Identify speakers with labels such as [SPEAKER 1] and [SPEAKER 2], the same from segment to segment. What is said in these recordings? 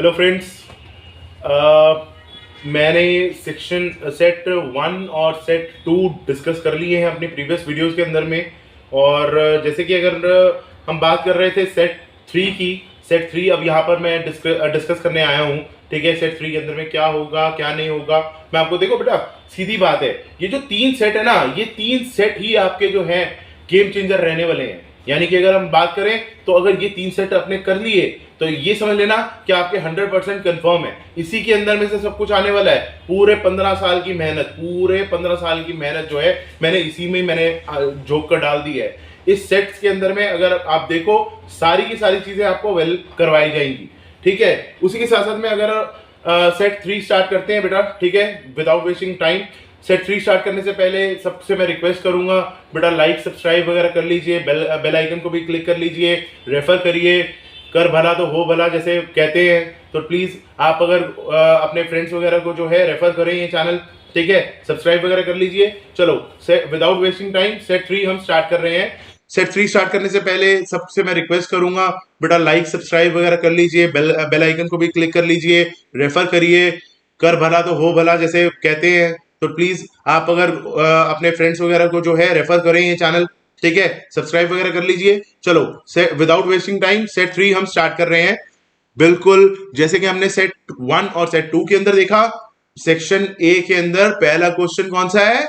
[SPEAKER 1] Hello friends, मैंने section set 1 और set 2 discuss कर लिए हैं अपनी प्रीवियस वीडियोस के अंदर में। और जैसे कि अगर हम बात कर रहे थे सेट 3 की, सेट 3 अब यहाँ पर मैं डिस्कस करने आया हूँ। ठीक है, सेट 3 के अंदर में क्या होगा क्या नहीं होगा मैं आपको, देखो बेटा सीधी बात है, ये जो 3 सेट है ना, ये 3 सेट ही आपके जो हैं गेम चेंजर रहने वाले हैं। यानी कि अगर हम बात करें तो अगर ये 3 सेट अपने कर लिए तो ये समझ लेना कि आपके 100% कंफर्म है, इसी के अंदर में से सब कुछ आने वाला है। पूरे 15 साल की मेहनत, पूरे 15 साल की मेहनत जो है मैंने इसी में मैंने झोंक कर डाल दी है। इस सेट्स के अंदर में अगर आप देखो सारी की सारी चीजें आपको वेल करवाई जाएंगी। ठीक है, उसी के साथ साथ में अगर सेट 3 स्टार्ट करते हैं बेटा, ठीक है, without wasting time. Set 3 start करने से पहले सबसे मैं रिक्वेस्ट करूंगा बेटा, लाइक सब्सक्राइब वगैरह कर लीजिए, बेल आइकन को भी क्लिक कर लीजिए, रेफर करिए, कर भला तो हो भला जैसे कहते हैं। तो प्लीज आप अगर अपने फ्रेंड्स वगैरह को जो है रेफर करें ये चैनल, ठीक है, सब्सक्राइब वगैरह कर लीजिए। चलो विदाउट वेस्टिंग टाइम सेट 3 हम स्टार्ट कर रहे हैं। सेट 3 स्टार्ट करने से पहले सबसे मैं रिक्वेस्ट करूंगा बेटा, लाइक सब्सक्राइब वगैरह कर लीजिए, बेल आइकन को भी क्लिक कर लीजिए, रेफर करिए, कर भला तो हो भला जैसे कहते हैं। तो प्लीज आप अगर अपने फ्रेंड्स वगैरह को जो है रेफर करें ये चैनल, ठीक है, सब्सक्राइब वगैरह कर लीजिए। चलो विदाउट वेस्टिंग टाइम सेट 3 हम स्टार्ट कर रहे हैं। बिल्कुल जैसे कि हमने सेट 1 और सेट 2 के अंदर देखा, सेक्शन ए के अंदर पहला क्वेश्चन कौन सा है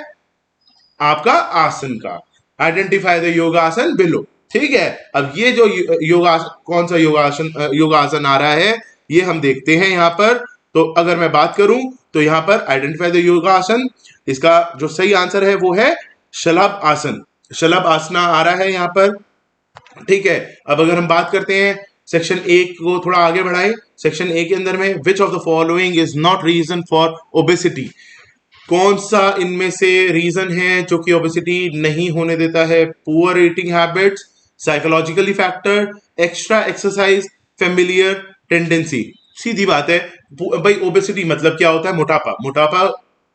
[SPEAKER 1] आपका, आसन का। आइडेंटिफाई द योगासन बिलो। ठीक है, अब ये जो योगासन, कौन सा योगासन आ रहा है ये हम देखते हैं यहां पर। तो अगर मैं बात करूं तो यहां पर आइडेंटिफाई द योगासन, इसका जो सही आंसर है वो है शलभ आसन। शलभ आसना आ रहा है यहां पर। ठीक है, अब अगर हम बात करते हैं सेक्शन ए को थोड़ा आगे बढ़ाएं। सेक्शन ए के अंदर में which of the following is not reason for obesity. कौन सा इनमें से रीजन है जो कि ओबेसिटी नहीं होने देता है? Poor eating habits, psychologically factor, extra exercise, familiar tendency. सीधी बात है भाई, ओबेसिटी मतलब क्या होता है? मोटापा। मोटापा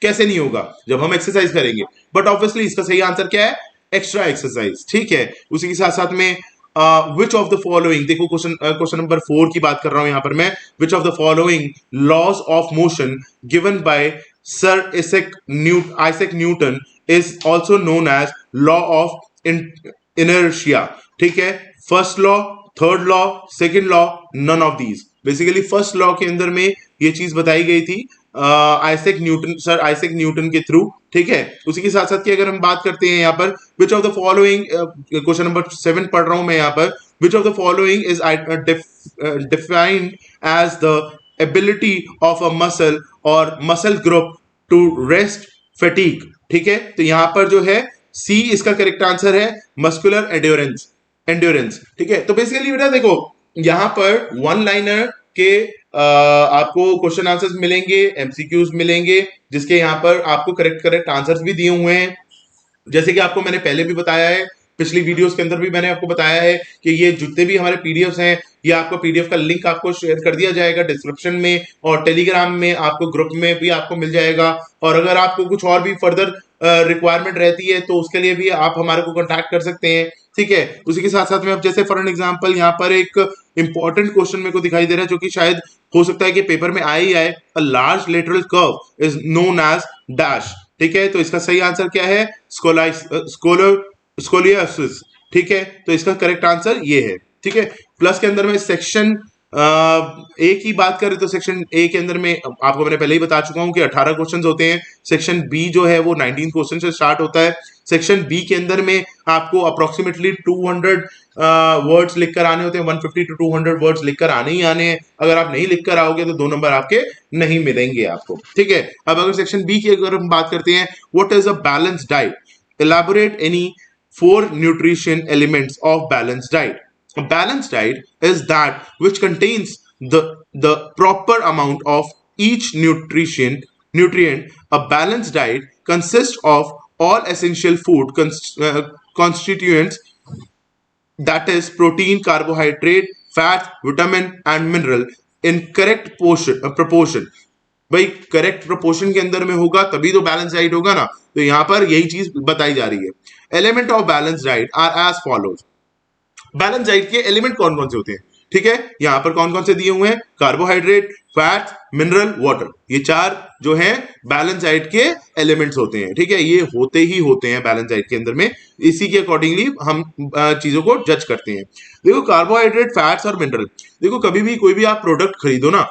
[SPEAKER 1] कैसे नहीं होगा जब हम एक्सरसाइज करेंगे, बट ऑब्वियसली इसका सही आंसर क्या है? Extra exercise. ठीक है, उसी के साथ साथ में विच ऑफ द फॉलोइंग, देखो क्वेश्चन नंबर 4 की बात कर रहा हूं यहां पर मैं। Which of the following laws of motion given by sir Isaac Newton is also known as law of inertia. ठीक है, first law, third law, second law, none of these. Basically first law के अंदर में ये चीज बताई गई थी सर आइजैक न्यूटन के थ्रू। ठीक है, उसी के साथ साथ की अगर हम बात करते हैं यहाँ पर, which of the following, question number 7 पढ़ रहा हूं मैं यहाँ पर। Which of the following is defined as the ability of a muscle और muscle group to rest fatigue. ठीक है, तो यहां पर जो है सी इसका करेक्ट आंसर है, मस्कुलर एंड्योरेंस। ठीक है, तो बेसिकली बेटा देखो यहां पर वन लाइनर के आपको क्वेश्चन आंसर्स मिलेंगे, एमसीक्यूज मिलेंगे, जिसके यहाँ पर आपको करेक्ट आंसर्स भी दिए हुए हैं। जैसे कि आपको मैंने पहले भी बताया है, पिछली वीडियोस के अंदर भी मैंने आपको बताया है कि ये जितने भी हमारे पीडीएफ्स हैं, ये आपको पीडीएफ का लिंक आपको शेयर कर दिया जाएगा डिस्क्रिप्शन में, और टेलीग्राम में आपको ग्रुप में भी आपको मिल जाएगा। और अगर आपको कुछ और भी फर्दर रिक्वायरमेंट रहती है तो उसके लिए भी आप हमारे को कॉन्टैक्ट कर सकते हैं। ठीक है, उसी के साथ साथ में अब जैसे फॉर एन एग्जांपल यहाँ पर एक इंपॉर्टेंट क्वेश्चन मेरे को दिखाई दे रहा है जो कि शायद हो सकता है कि पेपर में आए ही आए। A large lateral curve is known as dash. ठीक है, तो इसका सही आंसर क्या है? स्कोलियोसिस। ठीक है, तो इसका करेक्ट आंसर ये है। ठीक है, प्लस के अंदर में सेक्शन ए की बात करें तो सेक्शन ए के अंदर में आपको मैंने पहले ही बता चुका हूं कि 18 क्वेश्चंस होते हैं। सेक्शन बी जो है वो 19 क्वेश्चन से स्टार्ट होता है। सेक्शन बी के अंदर में आपको अप्रोक्सीमेटली 200 वर्ड्स लिखकर आने होते हैं, 150 टू 200 वर्ड्स लिखकर आने ही आने हैं। अगर आप नहीं लिखकर आओगे तो 2 नंबर आपके नहीं मिलेंगे आपको। ठीक है, अब अगर सेक्शन बी की अगर हम बात करते हैं, what is a balance diet? elaborate any 4 nutrition elements of balanced diet. A balanced diet is that which contains the proper amount of each nutrient. A balanced diet consists of all essential food constituents, that is protein, carbohydrate, fat, vitamin and mineral in correct proportion. भाई correct proportion के अंदर में होगा तभी तो balance diet होगा ना। तो यहां पर यही चीज बताई जा रही है। Element of balance diet are as follows. Balance diet के एलिमेंट कौन कौन से होते हैं? ठीक है, यहां पर कौन कौन से दिए हुए हैं, कार्बोहाइड्रेट, फैट, मिनरल, वाटर, ये चार जो है बैलेंस डाइट के एलिमेंट्स होते हैं। ठीक है, ये होते ही होते हैं बैलेंस डाइट के अंदर में, इसी के अकॉर्डिंगली हम चीजों को जज करते हैं। देखो कार्बोहाइड्रेट, फैट्स और मिनरल, देखो कभी भी कोई भी आप प्रोडक्ट खरीदो ना,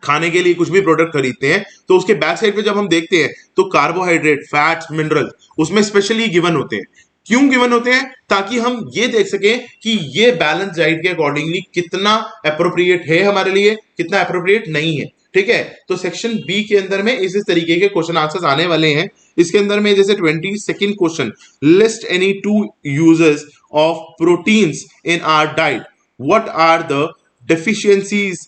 [SPEAKER 1] खाने के लिए कुछ भी प्रोडक्ट खरीदते हैं तो उसके बैक साइड पे जब हम देखते हैं तो कार्बोहाइड्रेट, फैट्स, मिनरल उसमें स्पेशली गिवन होते हैं। क्यों गिवन होते हैं, ताकि हम ये देख सकें कि ये बैलेंस डाइट के अकॉर्डिंगली कितना अप्रोप्रिएट है हमारे लिए, कितना अप्रोप्रिएट नहीं है। ठीक है, तो सेक्शन बी के अंदर में इस तरीके के क्वेश्चन आंसर्स आने वाले हैं। इसके अंदर में जैसे 22nd question, list any two uses of proteins in our diet, what are the deficiencies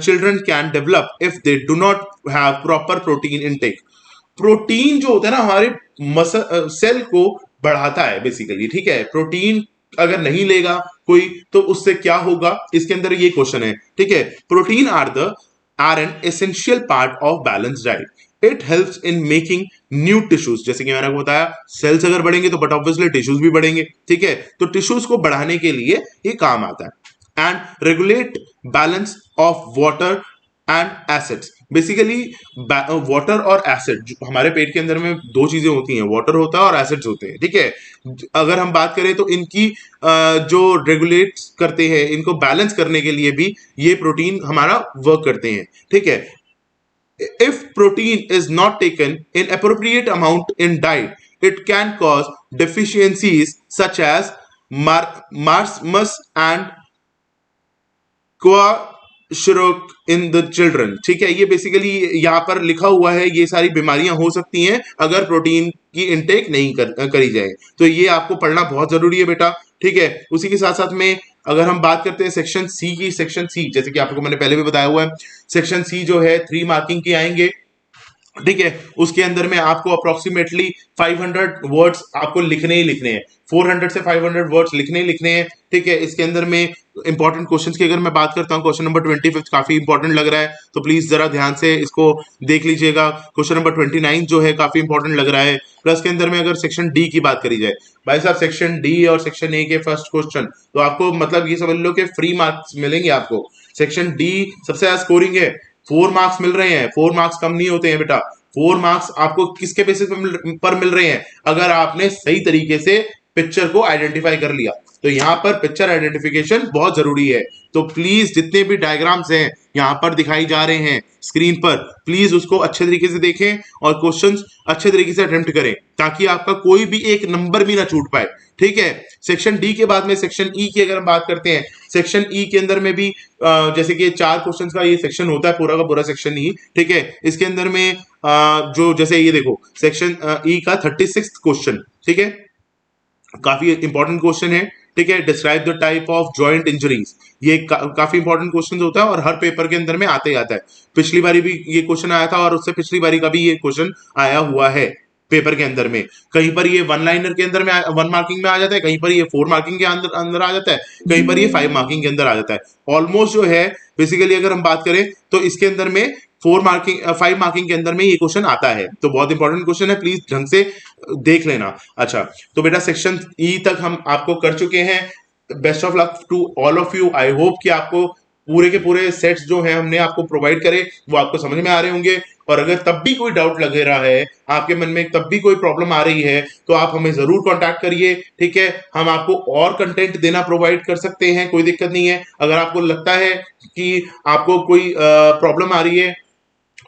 [SPEAKER 1] children can develop if they do not have proper protein intake। Protein जो होता है ना हमारे सेल को बढ़ाता है बेसिकली। ठीक है, प्रोटीन अगर नहीं लेगा कोई तो उससे क्या होगा, इसके अंदर ये क्वेश्चन है। ठीक है, protein are an essential part of balance diet. It helps in making new tissues, जैसे कि मैंने आपको बताया सेल्स अगर बढ़ेंगे तो बट ऑब्वियसली टिश्यूज भी बढ़ेंगे। ठीक है, तो टिश्यूज को बढ़ाने के लिए ये काम आता है। And regulate balance of water and acids. Basically water और एसिड, हमारे पेट के अंदर में दो चीजें होती हैं, वाटर होता है और एसिड्स होते हैं। ठीक है, अगर हम बात करें तो इनकी जो रेगुलेट करते हैं, इनको बैलेंस करने के लिए भी ये प्रोटीन हमारा वर्क करते हैं। ठीक है, if protein is not taken in appropriate amount in diet, it can cause deficiencies such as marasmus and kwashiorkor in the children. ठीक है, ये बेसिकली यहाँ पर लिखा हुआ है, ये सारी बीमारियां हो सकती हैं अगर प्रोटीन की इनटेक नहीं करी जाए, तो ये आपको पढ़ना बहुत जरूरी है बेटा। ठीक है, उसी के साथ साथ में अगर हम बात करते हैं सेक्शन सी की, सेक्शन सी जैसे कि आपको मैंने पहले भी बताया हुआ है, सेक्शन सी जो है 3 मार्किंग के आएंगे। ठीक है, उसके अंदर में आपको अप्रोक्सीमेटली 500 वर्ड्स आपको लिखने ही लिखने हैं, 400 से 500 वर्ड्स लिखने ही लिखने हैं। ठीक है, इसके अंदर में इंपॉर्टेंट क्वेश्चंस की अगर मैं बात करता हूं, क्वेश्चन नंबर 25 काफी इंपॉर्टेंट लग रहा है, तो प्लीज जरा ध्यान से इसको देख लीजिएगा। क्वेश्चन नंबर 29 जो है काफी इंपॉर्टेंट लग रहा है। प्लस के अंदर में अगर सेक्शन डी की बात करी जाए, भाई साहब सेक्शन डी और सेक्शन ए के फर्स्ट क्वेश्चन तो आपको मतलब ये समझ लो कि फ्री मार्क्स मिलेंगे आपको। सेक्शन डी सबसे ज्यादा स्कोरिंग है, 4 मार्क्स मिल रहे हैं, 4 मार्क्स कम नहीं होते हैं बेटा। 4 मार्क्स आपको किसके बेसिस पर मिल रहे हैं, अगर आपने सही तरीके से पिक्चर को आइडेंटिफाई कर लिया। तो यहाँ पर पिक्चर आइडेंटिफिकेशन बहुत जरूरी है। तो प्लीज जितने भी डायग्राम्स हैं यहाँ पर दिखाई जा रहे हैं स्क्रीन पर, प्लीज उसको अच्छे तरीके से देखें और क्वेश्चंस अच्छे तरीके से अटेम्प्ट करें, ताकि आपका कोई भी एक नंबर भी ना छूट पाए। ठीक है, सेक्शन डी के बाद में सेक्शन ई की अगर हम बात करते हैं, सेक्शन ई के अंदर में भी जैसे कि 4 क्वेश्चन का ये सेक्शन होता है, पूरा का पूरा सेक्शन ई। ठीक है, इसके अंदर में जो जैसे ये देखो सेक्शन ई का 36 क्वेश्चन, ठीक है, काफी इंपॉर्टेंट क्वेश्चन है। ठीक है, describe the type of joint injuries, ये काफी इंपॉर्टेंट क्वेश्चन होता है और हर पेपर के अंदर में आते ही आता है। पिछली बारी भी ये क्वेश्चन आया था और उससे पिछली बारी का भी ये क्वेश्चन आया हुआ है पेपर के अंदर में। कहीं पर ये 1 लाइनर के अंदर में 1 मार्किंग में आ जाता है, कहीं पर ये 4 मार्किंग के अंदर आ जाता है, कहीं पर ये 5 मार्किंग के अंदर आ जाता है। ऑलमोस्ट जो है बेसिकली अगर हम बात करें तो इसके अंदर में 5 मार्किंग के अंदर में ये क्वेश्चन आता है। तो बहुत इंपॉर्टेंट क्वेश्चन है, प्लीज ढंग से देख लेना। अच्छा, तो बेटा सेक्शन ई तक हम आपको कर चुके हैं। Best of luck to all of you. I hope कि आपको पूरे के पूरे सेट्स जो है हमने आपको प्रोवाइड करे वो आपको समझ में आ रहे होंगे। और अगर तब भी कोई डाउट लग रहा है आपके मन में, तब भी कोई प्रॉब्लम आ रही है, तो आप हमें जरूर कांटेक्ट करिए। ठीक है, हम आपको और कंटेंट देना प्रोवाइड कर सकते हैं, कोई दिक्कत नहीं है। अगर आपको लगता है कि आपको कोई प्रॉब्लम आ रही है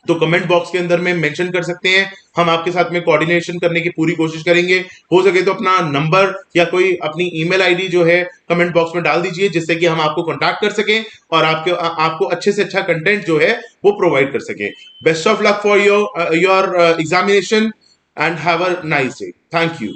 [SPEAKER 1] तो कमेंट बॉक्स के अंदर में मेंशन कर सकते हैं, हम आपके साथ में कोऑर्डिनेशन करने की पूरी कोशिश करेंगे। हो सके तो अपना नंबर या कोई अपनी ईमेल आईडी जो है कमेंट बॉक्स में डाल दीजिए, जिससे कि हम आपको कांटेक्ट कर सकें और आपको अच्छे से अच्छा कंटेंट जो है वो प्रोवाइड कर सकें। Best of luck for your examination and have a nice day. Thank you.